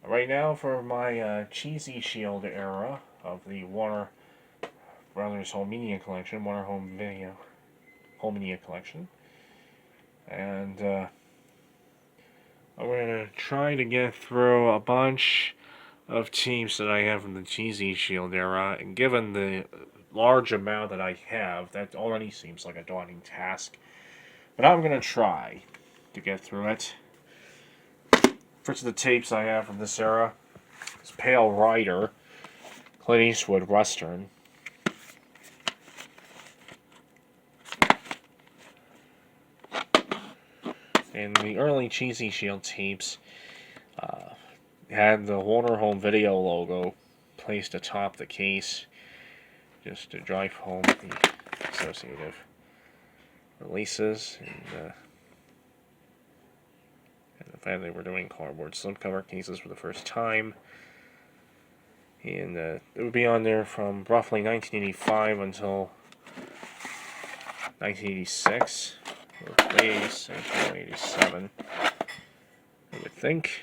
Right now, for my Cheesy Shield era of the Warner Brothers Home Media Collection, Warner Home Media Collection, and I'm going to try to get through a bunch of teams that I have from the Cheesy Shield era, and given the large amount that I have, that already seems like a daunting task. But I'm going to try to get through it. First of the tapes I have from this era is Pale Rider, Clint Eastwood Western. And the early Cheesy Shield tapes had the Warner Home Video logo placed atop the case just to drive home the associative releases and the fact they were doing cardboard slipcover cases for the first time. And it would be on there from roughly 1985 until 1986, or late 86, or 87, I would think.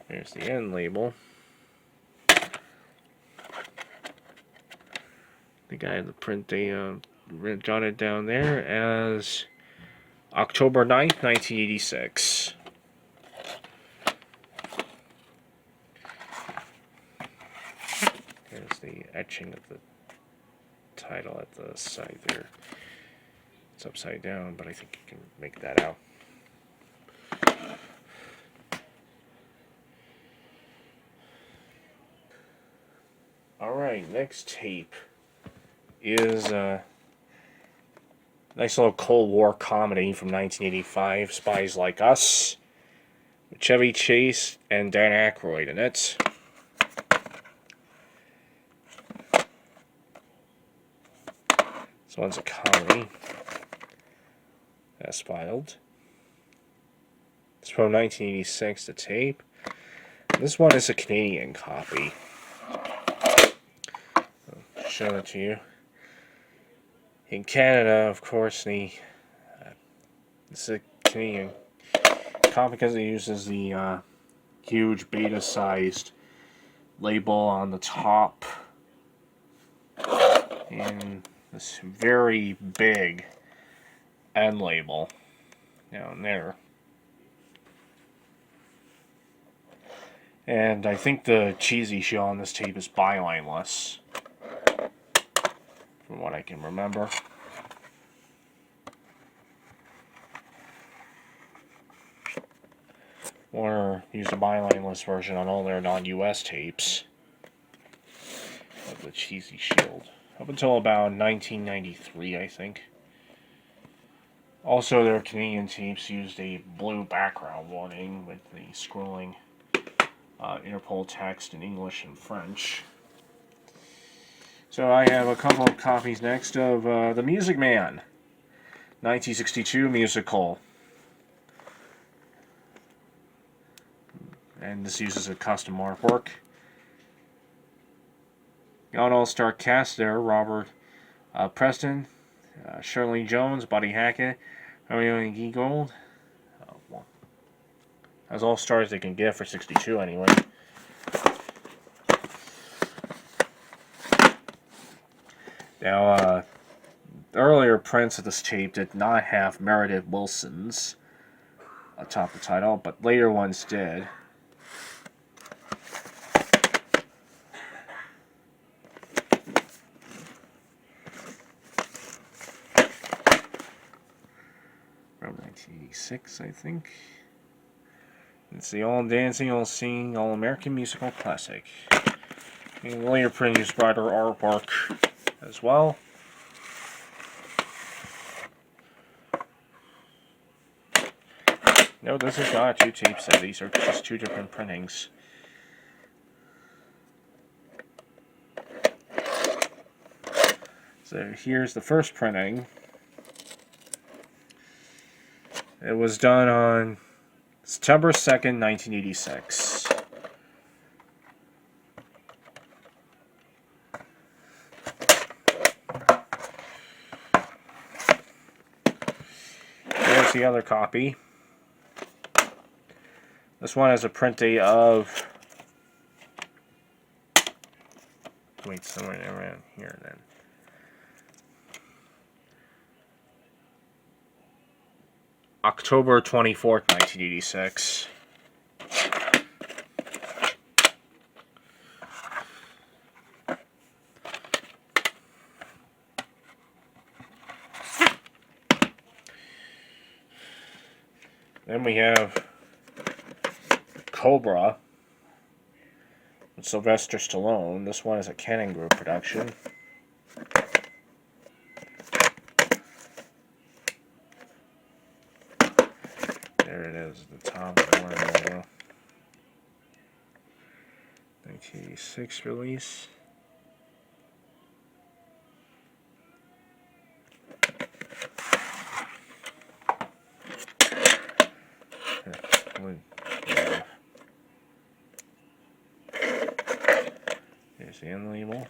There's the end label. The guy in the print they jotted down there as October 9th, 1986. There's the etching of the title at the side there. It's upside down, but I think you can make that out. Alright, next tape is a nice little Cold War comedy from 1985, Spies Like Us, with Chevy Chase and Dan Aykroyd in it. This one's a comedy, as filed. It's from 1986, the tape. This one is a Canadian copy. I'll show it to you. In Canada, of course, this is a Canadian copy because it uses the huge beta-sized label on the top and this very big end label down there. And I think the Cheesy Shield on this tape is bylineless, from what I can remember. Warner used a bylineless version on all their non-US tapes of the Cheesy Shield, up until about 1993, I think. Also, their Canadian tapes used a blue background warning with the scrolling Interpol text in English and French. So I have a couple of copies next of The Music Man, 1962 musical. And this uses a custom artwork. Got an all-star cast there: Robert Preston, Shirley Jones, Buddy Hackett, Hermione Giegold. Well, as all stars they can get for 62 anyway. Now, earlier prints of this tape did not have Meredith Wilson's atop the title, but later ones did. From 1986, I think. It's the All Dancing, All Singing, All American Musical Classic. And later print used brighter artwork as well. No, this is not two tapes, these are just two different printings. So here's the first printing. It was done on September 2nd, 1986. There's the other copy. This one has a print date of... Wait, somewhere around here then. October 24th, 1986. Then we have Cobra with Sylvester Stallone. This one is a Canon Group production. There it is, the top of the logo. 1986 release. Here's the end label.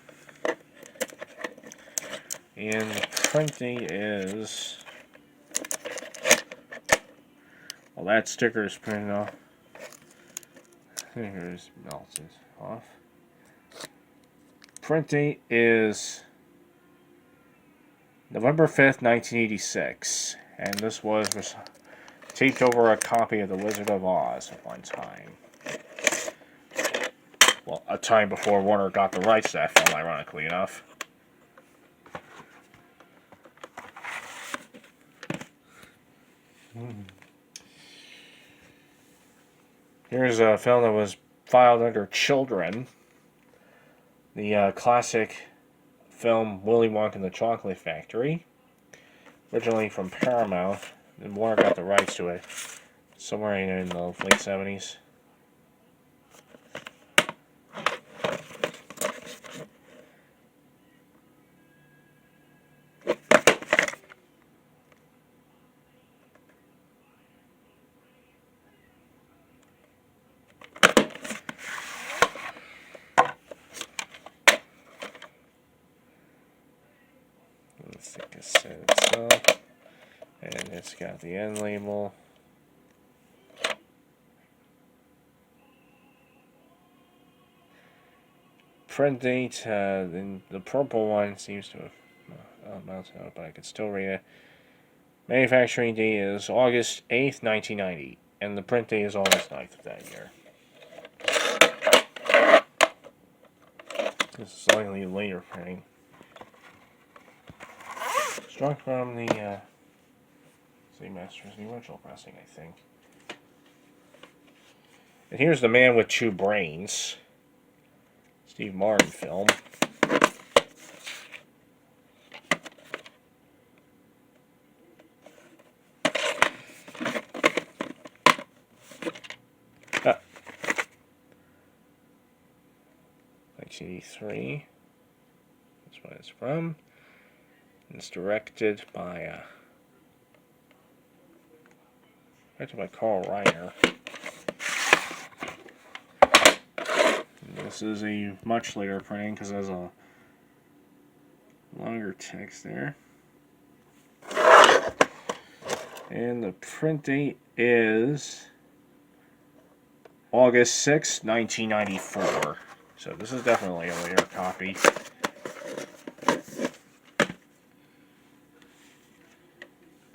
And the print date is... Well, that sticker is printed off. Here's melted off. Print date is November 5th, 1986. And this was taped over a copy of The Wizard of Oz at one time. Well, a time before Warner got the rights to that film, ironically enough. Here's a film that was filed under Children. The classic film Willy, Wonka and the Chocolate Factory. Originally from Paramount. And Warner got the rights to it somewhere in the late 70s. That's the cassette itself. And it's got the end label. Print date, the purple one seems to have mounted out, but I can still read it. Manufacturing date is August 8th, 1990, and the print date is August 9th of that year. This is slightly later printing. Struck from the Masters, the original pressing, I think. And here's The Man with Two Brains. Steve Martin film. Ah. 1983. That's what it's from. It's directed by Carl Reiner. And this is a much later printing because it has a longer text there. And the print date is August 6, 1994. So this is definitely a later copy.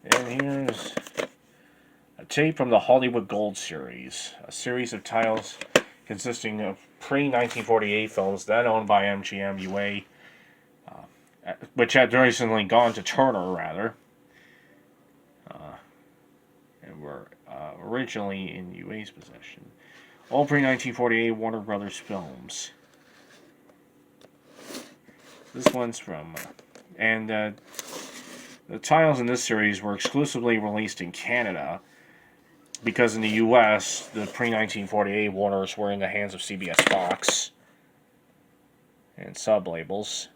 And here's a tape from the Hollywood Gold series, a series of titles consisting of pre-1948 films then owned by MGM UA, which had recently gone to Turner, rather, and were originally in UA's possession. All pre-1948 Warner Brothers films. This one's from... the titles in this series were exclusively released in Canada because in the US, the pre-1948 Warners were in the hands of CBS Fox and sub-labels.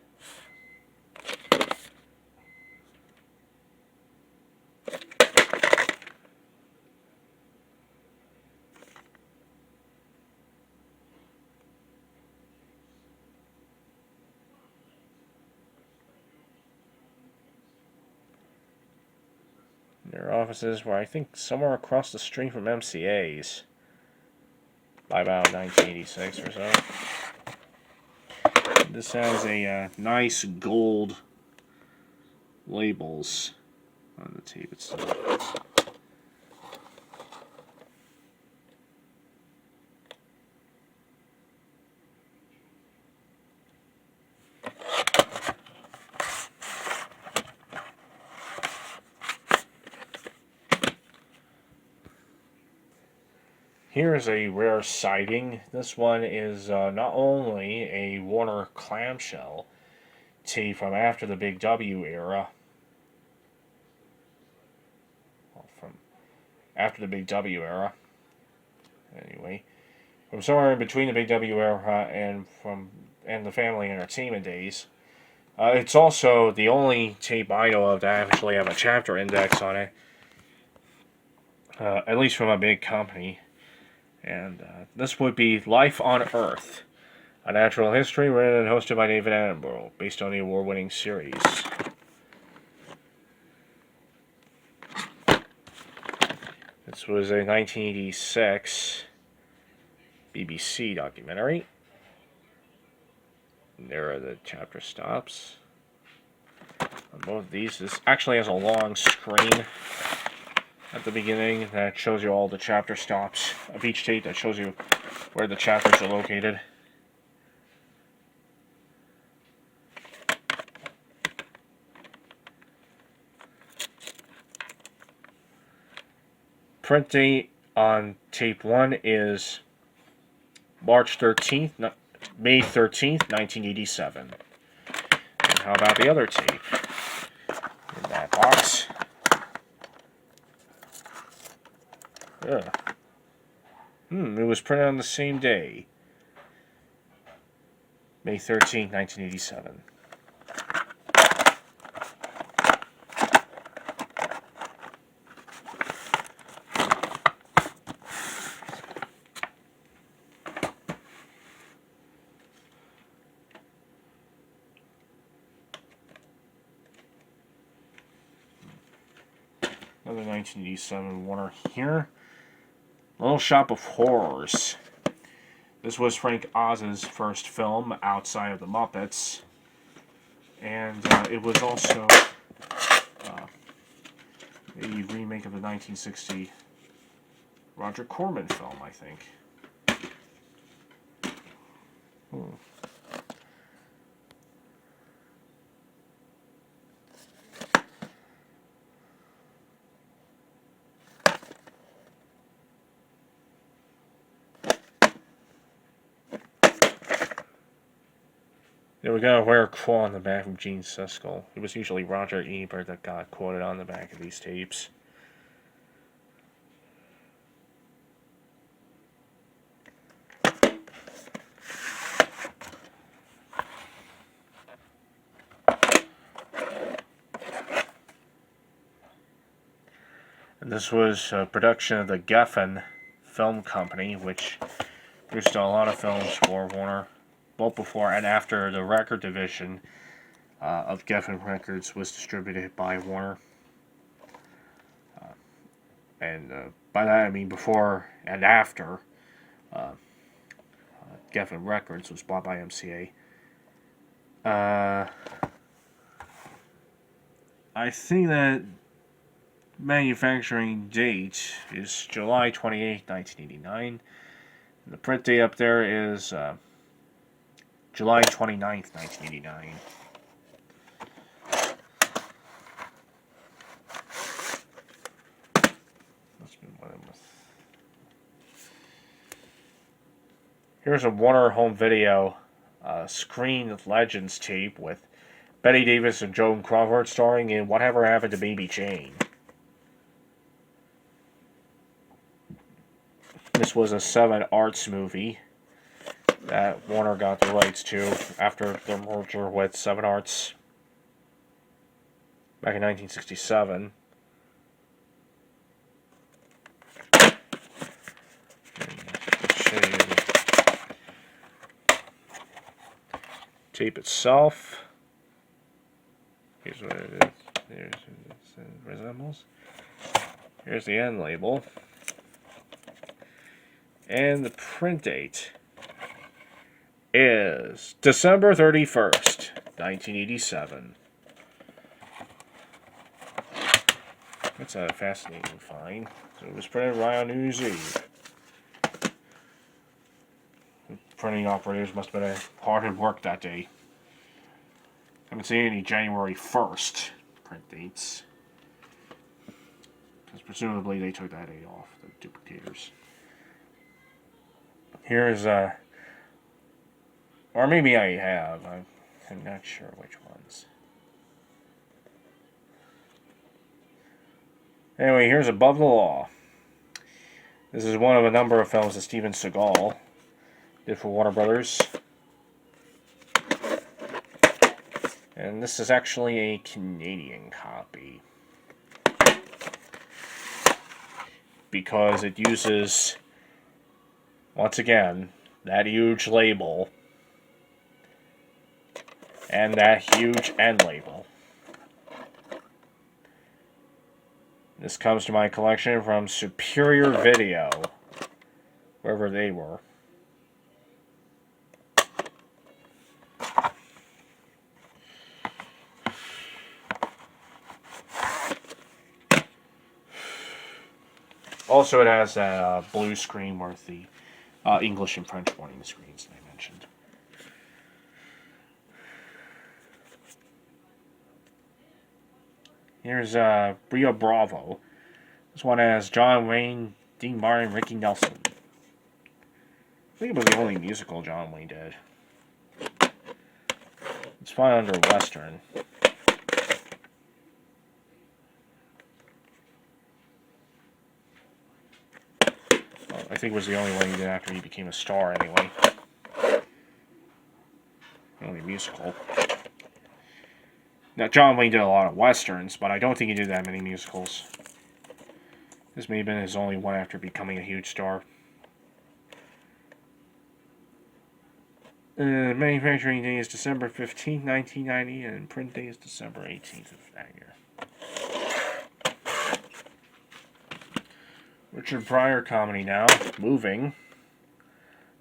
Their offices were, I think, somewhere across the street from MCA's. by about 1986 or so. This has a nice gold labels on the tape itself. Here's a rare sighting. This one is not only a Warner clamshell tape from after the Big W era, well, from after the Big W era, anyway, from somewhere in between the Big W era and the Family Entertainment days. It's also the only tape I know of that actually have a chapter index on it, at least from a big company. And this would be Life on Earth, a natural history written and hosted by David Attenborough, based on the award-winning series. This was a 1986 BBC documentary. And there are the chapter stops. On both of these, this actually has a long screen at the beginning that shows you all the chapter stops of each tape, that shows you where the chapters are located. Print date on tape 1 is March 13th, May 13th, 1987. And how about the other tape in that box? It was printed on the same day, May 13th, 1987. Another 1987 Warner here. Little Shop of Horrors. This was Frank Oz's first film outside of the Muppets, and it was also a remake of the 1960 Roger Corman film, I think. There we got a rare quote on the back of Gene Siskel. It was usually Roger Ebert that got quoted on the back of these tapes. And this was a production of the Geffen Film Company, which produced a lot of films for Warner, both before and after the record division of Geffen Records was distributed by Warner. And by that I mean before and after Geffen Records was bought by MCA. I think that manufacturing date is July 28, 1989. And the print date up there is July 29th, 1989. Here's a Warner home video Screen Legends tape with Betty Davis and Joan Crawford starring in Whatever Happened to Baby Jane. This was a 7 Arts movie that Warner got the rights to after their merger with 7 Arts back in 1967. Tape itself. Here's what it is. Here's what it resembles. Here's the end label. And the print date is December 31st, 1987. That's a fascinating find. So it was printed right on New Year's Eve. The printing operators must have been hard at work that day. I haven't seen any January 1st print dates. Because presumably they took that day off, the duplicators. Here's or maybe I have. I'm not sure which ones. Anyway, here's Above the Law. This is one of a number of films that Steven Seagal did for Warner Brothers. And this is actually a Canadian copy. Because it uses, once again, that huge label and that huge end label. This comes to my collection from Superior Video, wherever they were. Also, it has a blue screen with the English and French warning screens that I mentioned. Here's Bruno Bravo. This one has John Wayne, Dean Martin, Ricky Nelson. I think it was the only musical John Wayne did. It's probably under Western. I think it was the only one he did after he became a star, anyway. The only musical. Now, John Wayne did a lot of westerns, but I don't think he did that many musicals. This may have been his only one after becoming a huge star. Manufacturing day is December 15th, 1990, and print day is December 18th of that year. Richard Pryor comedy now. Moving.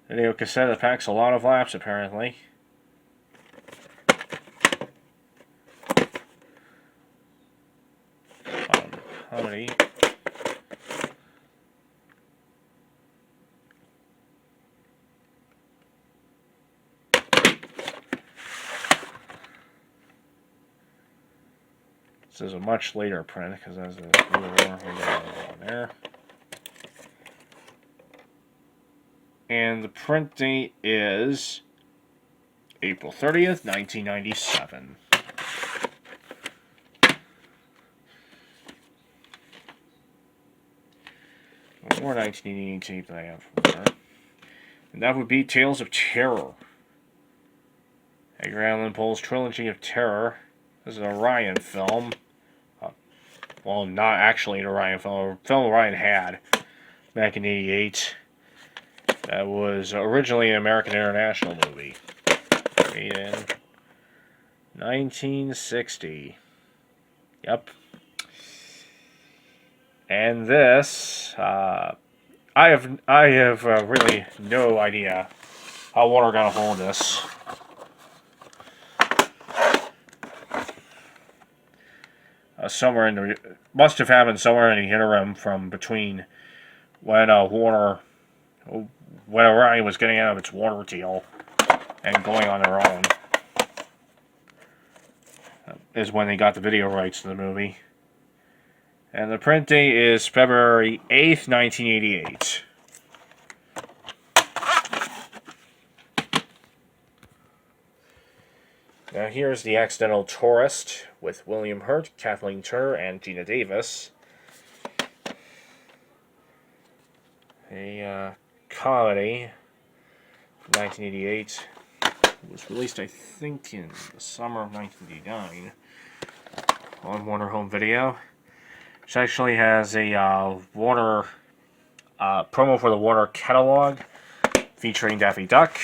Video cassette that packs a lot of laughs, apparently. Comedy. This is a much later print because there's a blue one there. And the print date is April 30th, 1997. One more 1988 tape that I have from her. And that would be Tales of Terror. Edgar Allan Poe's Trilogy of Terror. This is an Orion film. Well, not actually an Orion film. A film Orion had back in '88. That was originally an American International movie. Made in 1960. Yep. And this, I have really no idea how Warner got a hold of this. Somewhere in the must have happened somewhere in the interim from between when Orion was getting out of its Warner deal and going on their own, is when they got the video rights to the movie. And the print date is February 8th, 1988. Now here's The Accidental Tourist with William Hurt, Kathleen Turner, and Gina Davis. A comedy from 1988. It was released, I think, in the summer of 1989 on Warner Home Video. Which actually has a Warner promo for the Warner catalog featuring Daffy Duck.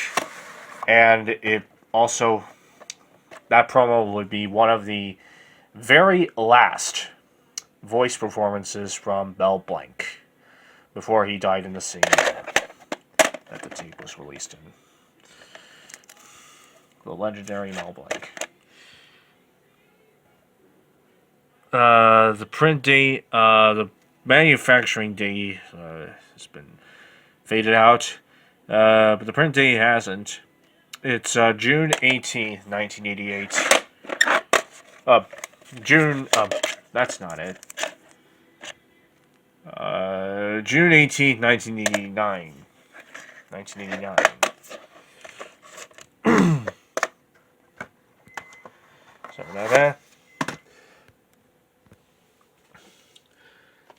And it also, that promo would be one of the very last voice performances from Mel Blanc before he died in the same year. that the tape was released in. The legendary Mel Blanc. The print date, the manufacturing date has been faded out, but the print date hasn't. It's June 18th, 1988. That's not it. June 18th, 1989. 1989. Sorry about that.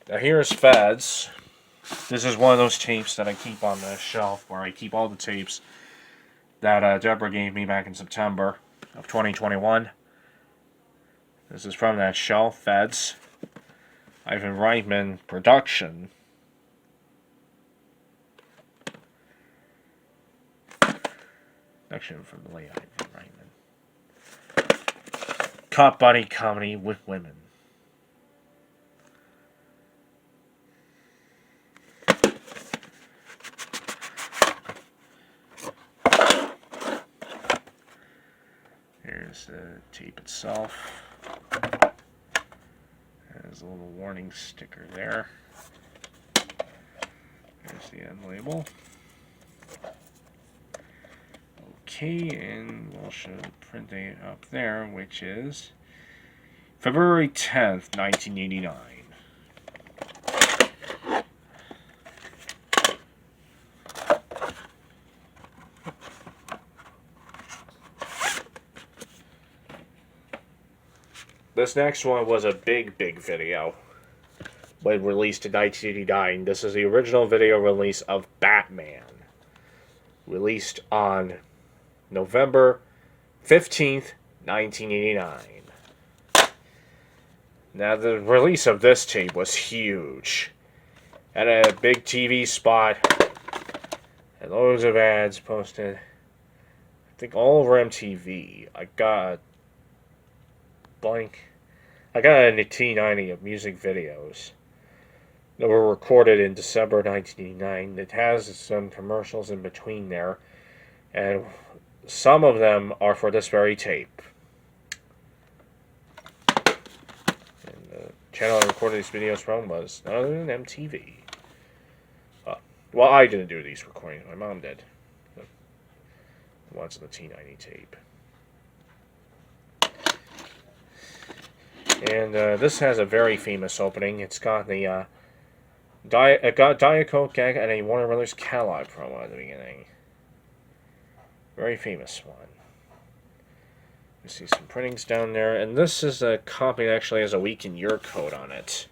Now here's Fads. This is one of those tapes that I keep on the shelf where I keep all the tapes that Deborah gave me back in September of 2021. This is from that shelf, Fads. Ivan Reitman production. Production from the late Ivan Reitman. Cop buddy comedy with women. Here's the tape itself. There's a little warning sticker there. There's the end label. Okay, and we'll show the print date up there, which is February 10th, 1989. This next one was a big video when released in 1989. This is the original video release of Batman, released on November 15th, 1989. Now, the release of this tape was huge. Had a big TV spot, and loads of ads posted. I think all over MTV. I got a 1990 of music videos that were recorded in December 1989. It has some commercials in between there, and some of them are for this very tape. And the channel I recorded these videos from was none other than MTV. Well, I didn't do these recordings. My mom did. Once in the T90 tape. And this has a very famous opening. It's got the Diet Coke gag and a Warner Brothers catalog promo at the beginning. Very famous one. You see some printings down there, and this is a copy that actually has a week in year code on it.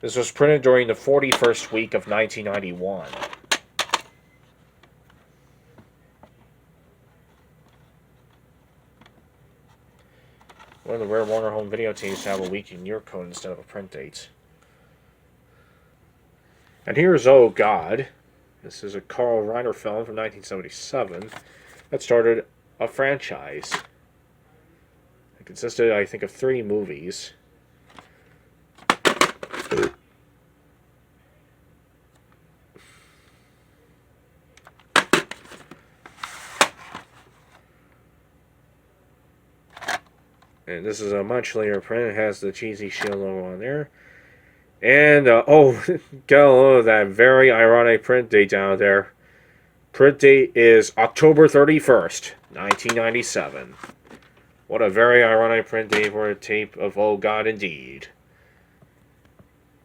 This was printed during the 41st week of 1991. One of the rare Warner Home video tapes to have a week in year code instead of a print date. And here's Oh God. This is a Carl Reiner film from 1977 that started a franchise. It consisted, I think, of 3 movies. And this is a much later print. It has the cheesy shield logo on there. And, get a load of that very ironic print date down there. Print date is October 31st, 1997. What a very ironic print date for a tape of Oh God Indeed.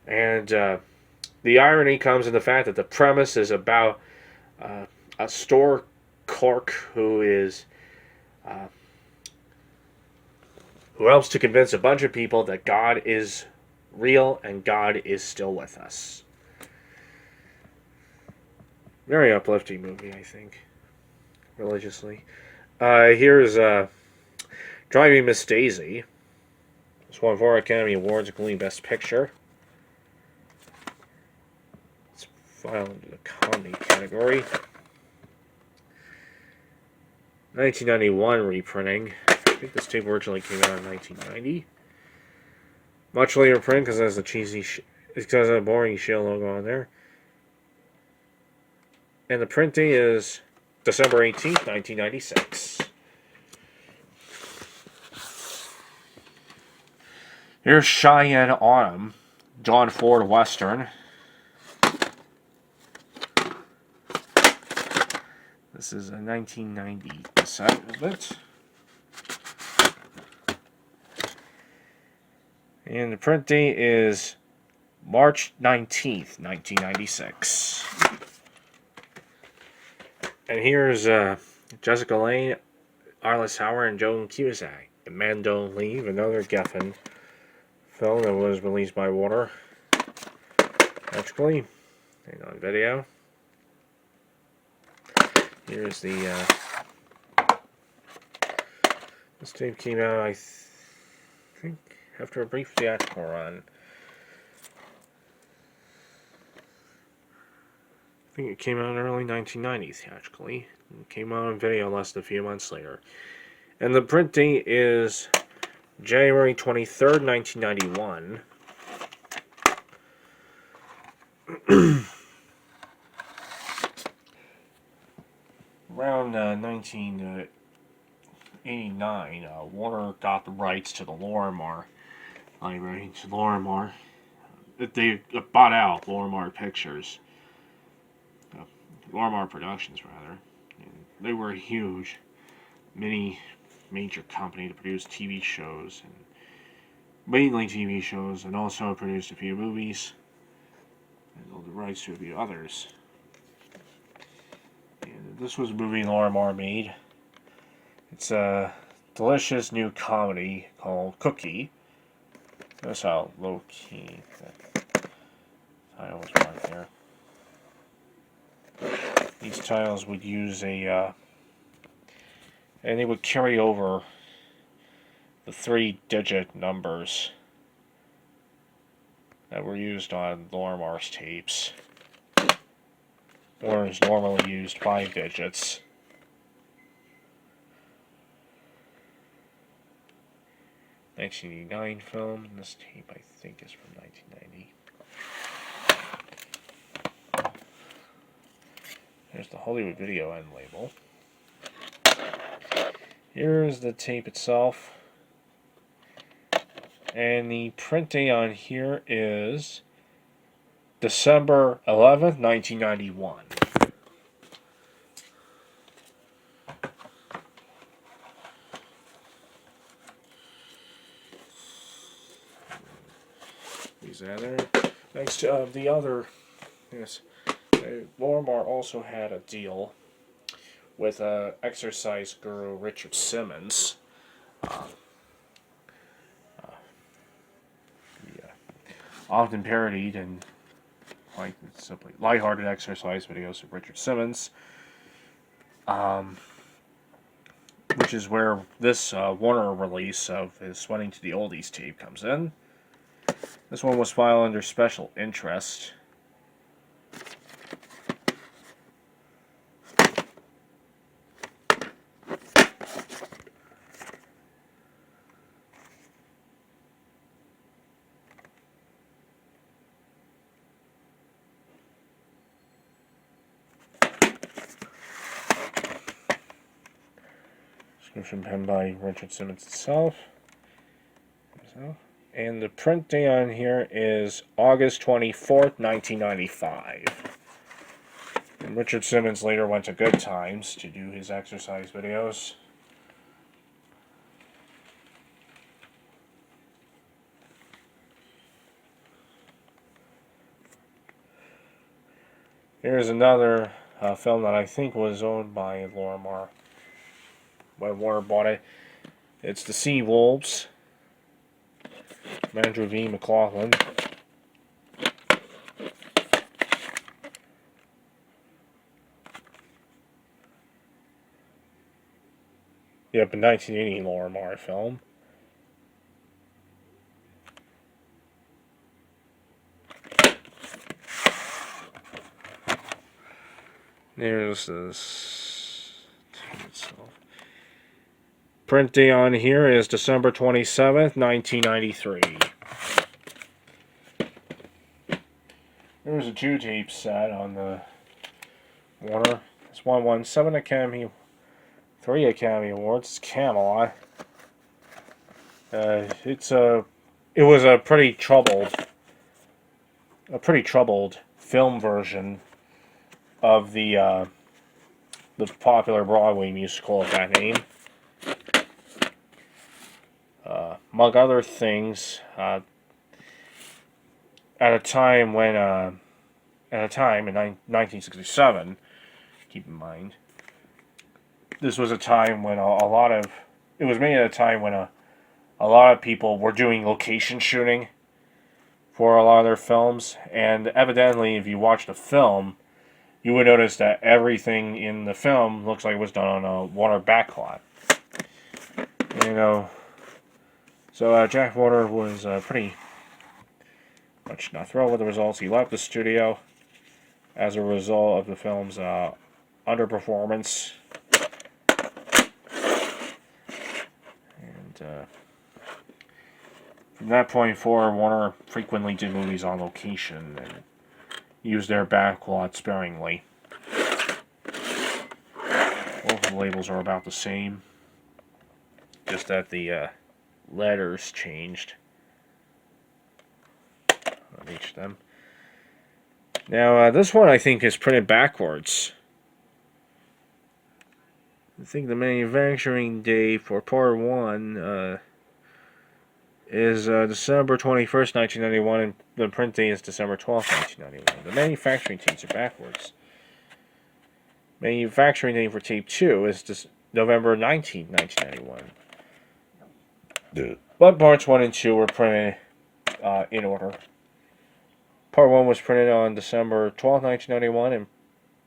And the irony comes in the fact that the premise is about a store clerk who is... who helps to convince a bunch of people that God is real and God is still with us. Very uplifting movie, I think. Religiously. Here's Driving Miss Daisy. It's won 4 Academy Awards, including Best Picture. It's filed into the comedy category. 1991 reprinting. I think this tape originally came out in 1990. Much later print because it has a cheesy, because it has a boring shield logo on there. And the print date is December 18th, 1996. Here's Cheyenne Autumn, John Ford Western. This is a 1990 cassette, isn't it? And the print date is March 19th, 1996. And here's Jessica Lange, Arliss Howard, and Joan Cusack. And Man Don't Leave, another Geffen film that was released by Warner. Actually, and on video. Here's the. This tape came out, I think, after a brief theatrical run. I think it came out in the early 1990s, theatrically. It came out on video less than a few months later. And the print date is January 23rd, 1991. Around 1989, Warner got the rights to the Lorimar library. Lorimar. They bought out Lorimar Pictures. Lorimar Productions, rather. And they were a huge, major company to produce TV shows, and mainly TV shows, and also produced a few movies, and all the rights to a few others. And this was a movie Lorimar made. It's a delicious new comedy called Cookie. Notice how low-key the title was marked there. These titles would use and they would carry over the 3-digit numbers that were used on Lorimar's tapes. Warner's normally used 5 digits. (1989) film. This tape, I think, is from 1990. There's the Hollywood Video end label. Here's the tape itself. And the print date on here is December 11th, 1991. These are there. Next to the other, yes. Lorimar also had a deal with exercise guru Richard Simmons. Often parodied and quite simply lighthearted exercise videos of Richard Simmons, which is where this Warner release of his Sweating to the Oldies tape comes in. This one was filed under special interest. Description penned by Richard Simmons itself. And the print date on here is August 24th, 1995. And Richard Simmons later went to Good Times to do his exercise videos. Here's another film that I think was owned by Lorimar when Warner bought it. It's The Sea Wolves. Andrew V. McLaughlin. Yep, a 1980 Lorimar film. There's this itself. Print date on here is December 27th, 1993. There's a 2-tape set on the Warner. This one won 7 Academy, 3 Academy Awards. It's Camelot. It was a pretty troubled film version of the popular Broadway musical of that name. Among other things, at a time in 1967, keep in mind, this was a time when it was made at a time when a lot of people were doing location shooting for a lot of their films, and evidently, if you watch the film, you would notice that everything in the film looks like it was done on a Warner backlot. So Jack Warner was pretty much not thrilled with the results. He left the studio as a result of the film's underperformance. And from that point forward, Warner frequently did movies on location and used their backlot sparingly. Both the labels are about the same, just that the letters changed on each of them. Now, this one I think is printed backwards. I think the manufacturing date for Part 1 is December 21st, 1991, and the print date is December 12th, 1991. The manufacturing dates are backwards. Manufacturing date for Tape 2 is November 19th, 1991. But Parts 1 and 2 were printed in order. Part 1 was printed on December 12th, 1991, and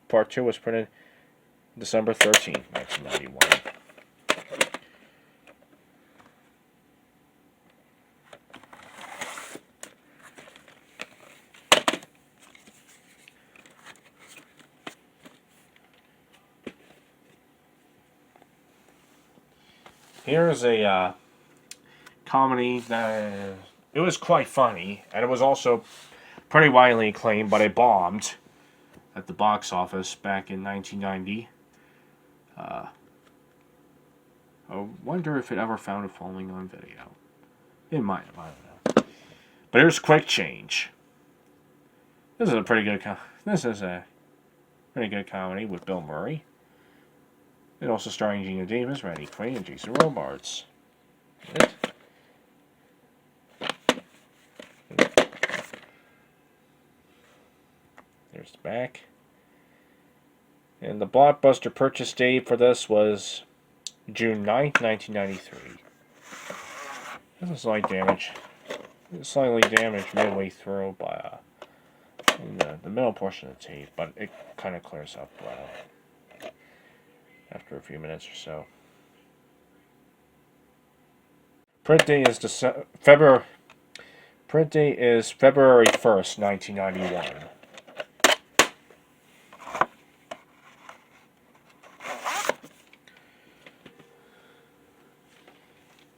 Part 2 was printed December 13th, 1991. Here's a comedy that it was quite funny, and it was also pretty widely acclaimed, but it bombed at the box office back in 1990. I wonder if it ever found a following on video. It might have, I don't know. But here's Quick Change. This is a pretty good comedy with Bill Murray. It also starring Gina Davis, Randy Quaid, and Jason Robards. There's the back. And the blockbuster purchase date for this was June 9th, 1993. This is slightly damaged midway through by in the middle portion of the tape, but it kind of clears up after a few minutes or so. Print date is February 1st, 1991.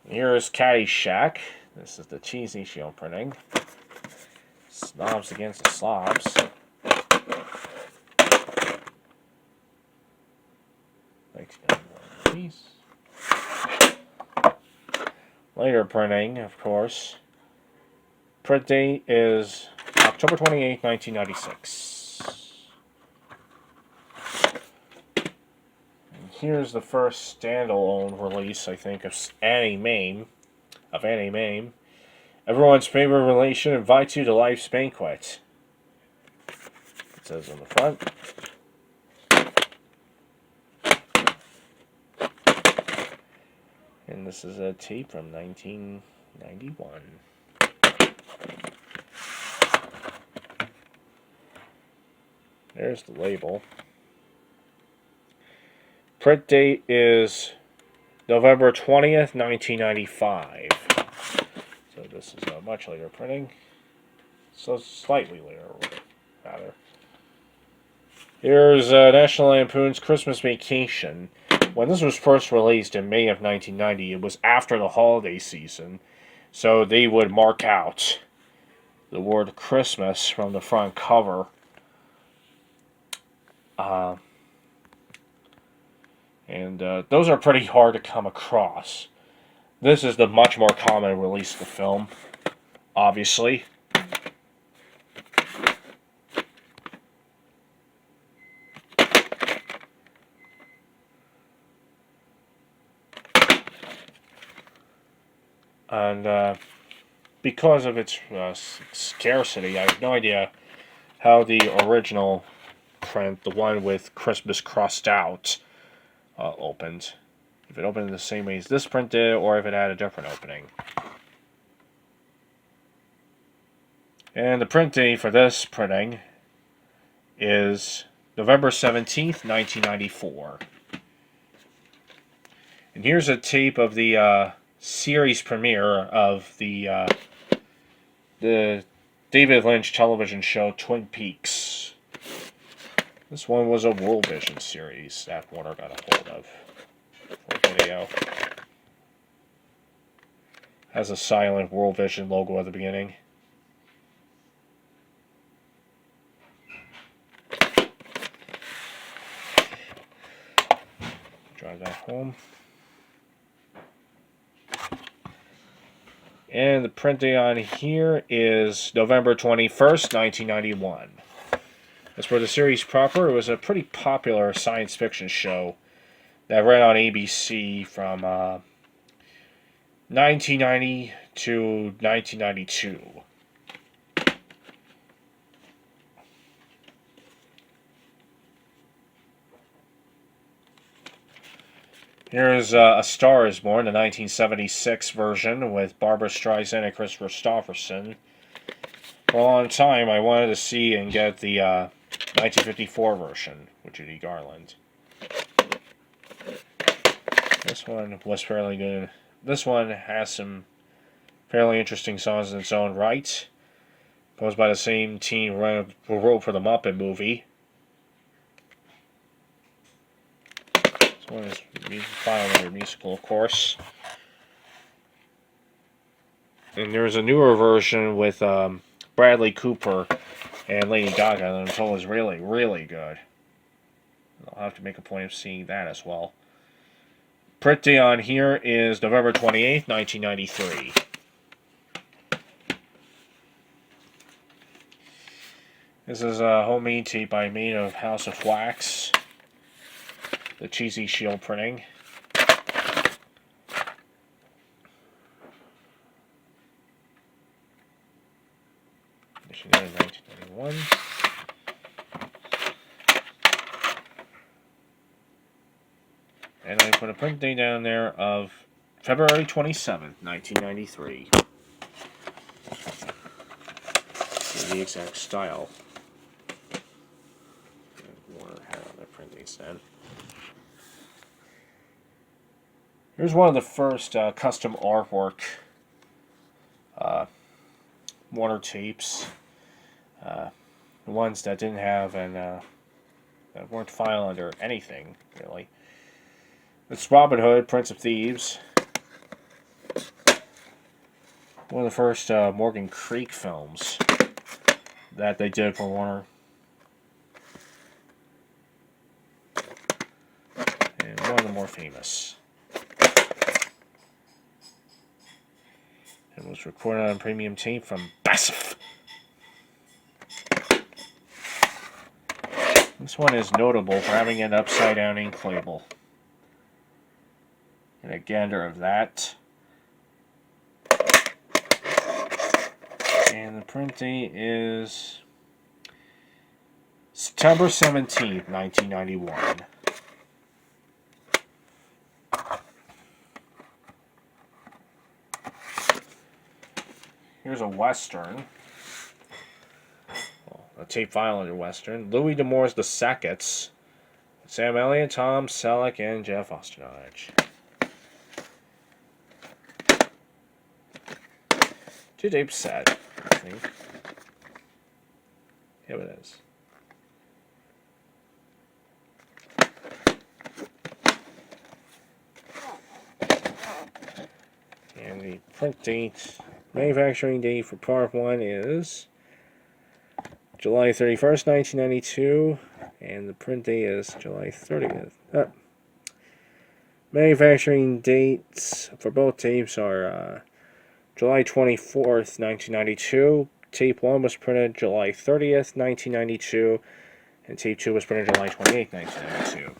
Here's Caddyshack. This is the cheesy shield printing. Snobs against the slobs. Piece. Later printing, of course. Print date is October 28, 1996. And here's the first standalone release, I think, of Annie Mame. Everyone's favorite relation invites you to life's banquet. It says on the front. And this is a tape from 1991. There's the label. Print date is November 20th, 1995. So this is a much later printing. So slightly later, rather. Here's National Lampoon's Christmas Vacation. When this was first released in May of 1990, it was after the holiday season, so they would mark out the word Christmas from the front cover. And those are pretty hard to come across. This is the much more common release of the film, obviously. And because of its scarcity, I have no idea how the original print, the one with Christmas crossed out, opened. If it opened the same way as this print did, or if it had a different opening. And the print date for this printing is November 17th, 1994. And here's a tape of the series premiere of the David Lynch television show Twin Peaks. This one was a World Vision series that Warner got a hold of for video. Has a silent World Vision logo at the beginning. Drive that home. And the print date on here is November 21st, 1991. As for the series proper, it was a pretty popular science fiction show that ran on ABC from 1990 to 1992. Here's A Star is Born, the 1976 version with Barbra Streisand and Kris Kristofferson. For a long time, I wanted to see and get the 1954 version with Judy Garland. This one was fairly good. This one has some fairly interesting songs in its own right. Composed by the same team who wrote for the Muppet movie. This one is final musical, of course. And there's a newer version with Bradley Cooper and Lady Gaga that I'm told is really, really good. I'll have to make a point of seeing that as well. Print date on here is November 28th, 1993. This is a homemade tape I made of House of Wax. The cheesy shield printing. Issued in 1991. And I put a print date down there of February 27th, 1993. The exact style. Warner had on their print dates then. Here's one of the first custom artwork Warner tapes. The ones that didn't have that weren't filed under anything, really. It's Robin Hood, Prince of Thieves. One of the first Morgan Creek films that they did for Warner. And one of the more famous. It was recorded on premium tape from Bassif. This one is notable for having an upside-down ink label. And a gander of that. And the print date is September 17th, 1991. Here's a Western. Well, a tape file under Western. Louis D'Amour's The Sackets. Sam Elliott, Tom Selleck, and Jeff Ostenage. Two tape set, I think. Here it is. And the print date, manufacturing date for part 1 is July 31st, 1992, And the print date is July 30th. Manufacturing dates for both tapes are July 24th, 1992. Tape 1 was printed July 30th, 1992. And tape 2 was printed July 28th, 1992.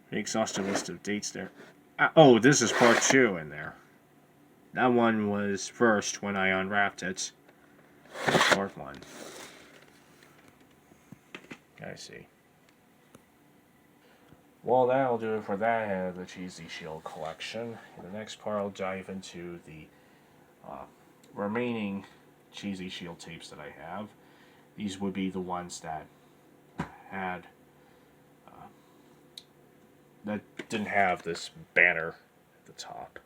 The exhaustive list of dates there. Oh, this is part 2 in there. That one was first when I unwrapped it. Part 1. I see. Well, that'll do it for that the Cheesy Shield collection. In the next part, I'll dive into the remaining Cheesy Shield tapes that I have. These would be the ones that had that didn't have this banner at the top.